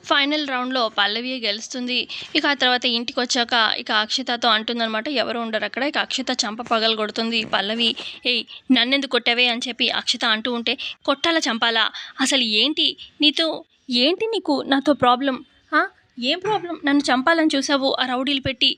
Final రౌండ్‌లో పల్లవియే గెలుస్తుంది. ఇక ఆ తర్వాత ఇంటికొచ్చాక ఇక అక్షితతో అంటుందనమాట. ఎవరు ఉండరక్కడ. ఇక అక్షిత చంప పగలగొడుతుంది పల్లవి. "ఏయ్! నన్నెందుకు కొట్టావే" అని చెప్పి అక్షిత అంటూ ఉంటే, "కొట్టాలా? చంపాలా? అసలు ఏంటి నీతో ఏంటి నీకు నాతో ప్రాబ్లమ్? ఆ! ఏం ప్రాబ్లమ్? నన్ను చంపాలని చూసావు ఆ రౌడీలు పెట్టి.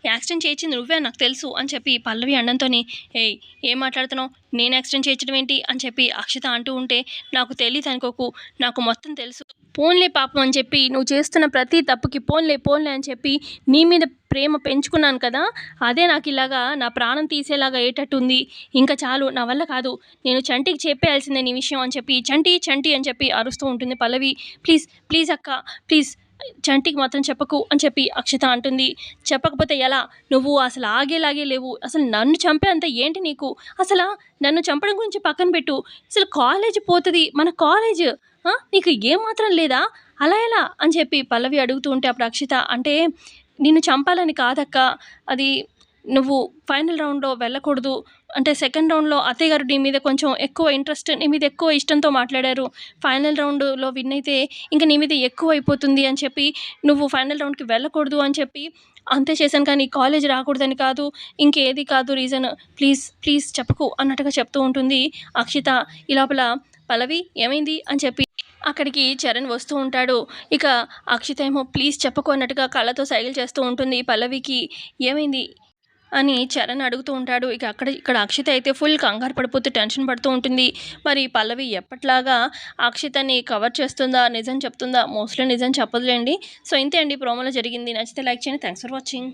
యాక్సిడెంట్ చేయించింది నువ్వే నాకు తెలుసు" అని చెప్పి పల్లవి అనడంతోని, "ఏయ్! ఏం మాట్లాడుతున్నావు? నేను యాక్సిడెంట్ చేయించడం ఏంటి?" అని చెప్పి అక్షిత అంటూ ఉంటే, "నాకు తెలీదనుకోకు. నాకు మొత్తం తెలుసు. పోన్లే పాపం అని చెప్పి నువ్వు చేస్తున్న ప్రతి తప్పుకి పోన్లే పోన్లే అని చెప్పి నీ మీద ప్రేమ పెంచుకున్నాను కదా, అదే నాకు ఇలాగా నా ప్రాణం తీసేలాగా అయ్యేటట్టుంది. ఇంకా చాలు, నా వల్ల కాదు. నేను చంటికి చెప్పేయాల్సిందే నీ విషయం" అని చెప్పి చంటి చంటి అని చెప్పి అరుస్తూ ఉంటుంది పల్లవి. "ప్లీజ్ ప్లీజ్ అక్క, ప్లీజ్ చంటికి మాత్రం చెప్పకు" అని చెప్పి అక్షిత అంటుంది. "చెప్పకపోతే ఎలా? నువ్వు అసలు ఆగేలాగే లేవు. అసలు నన్ను చంపే అంత ఏంటి నీకు? అసలు నన్ను చంపడం గురించి పక్కన పెట్టు. అసలు కాలేజ్ పోతుంది మన కాలేజ్. నీకు ఏమాత్రం లేదా? అలా ఎలా?" అని చెప్పి పల్లవి అడుగుతూ ఉంటే అప్పుడు అక్షిత అంటే, "నిన్ను చంపాలని కాదక్క. అది నువ్వు ఫైనల్ రౌండ్‌లో వెళ్ళకూడదు. అంటే సెకండ్ రౌండ్‌లో అత్తయ్య గారు నీ మీద కొంచెం ఎక్కువ ఇంట్రెస్ట్, నీ మీద ఎక్కువ ఇష్టంతో మాట్లాడారు. ఫైనల్ రౌండ్‌లో విన్ అయితే ఇంక నీ మీద ఎక్కువైపోతుంది అని చెప్పి నువ్వు ఫైనల్ రౌండ్‌కి వెళ్ళకూడదు అని చెప్పి అంతే చేశాను కానీ కాలేజ్ రాకూడదని కాదు. ఇంకేది కాదు రీజన్. ప్లీజ్ ప్లీజ్ చెప్పకు" అన్నట్టుగా చెప్తూ ఉంటుంది అక్షిత. ఈ లోపల పల్లవి "ఏమైంది?" అని చెప్పి అక్కడికి చరణ్ వస్తూ ఉంటాడు. ఇక అక్షిత ఏమో "ప్లీజ్ చెప్పకు" అన్నట్టుగా కళ్ళతో సైగలు చేస్తూ ఉంటుంది పల్లవికి. "ఏమైంది?" అని చరణ్ అడుగుతూ ఉంటాడు. ఇక ఇక్కడ అక్షిత అయితే ఫుల్ కంగారు పడిపోతూ టెన్షన్ పడుతూ ఉంటుంది. మరి పల్లవి ఎప్పటిలాగా అక్షితని కవర్ చేస్తుందా? నిజం చెప్తుందా? మోస్ట్‌లీ నిజం చెప్పదులేండి. సో ఇంతే అండి ప్రోమోలో జరిగింది. నచ్చితే లైక్ చేయండి. Thanks for watching.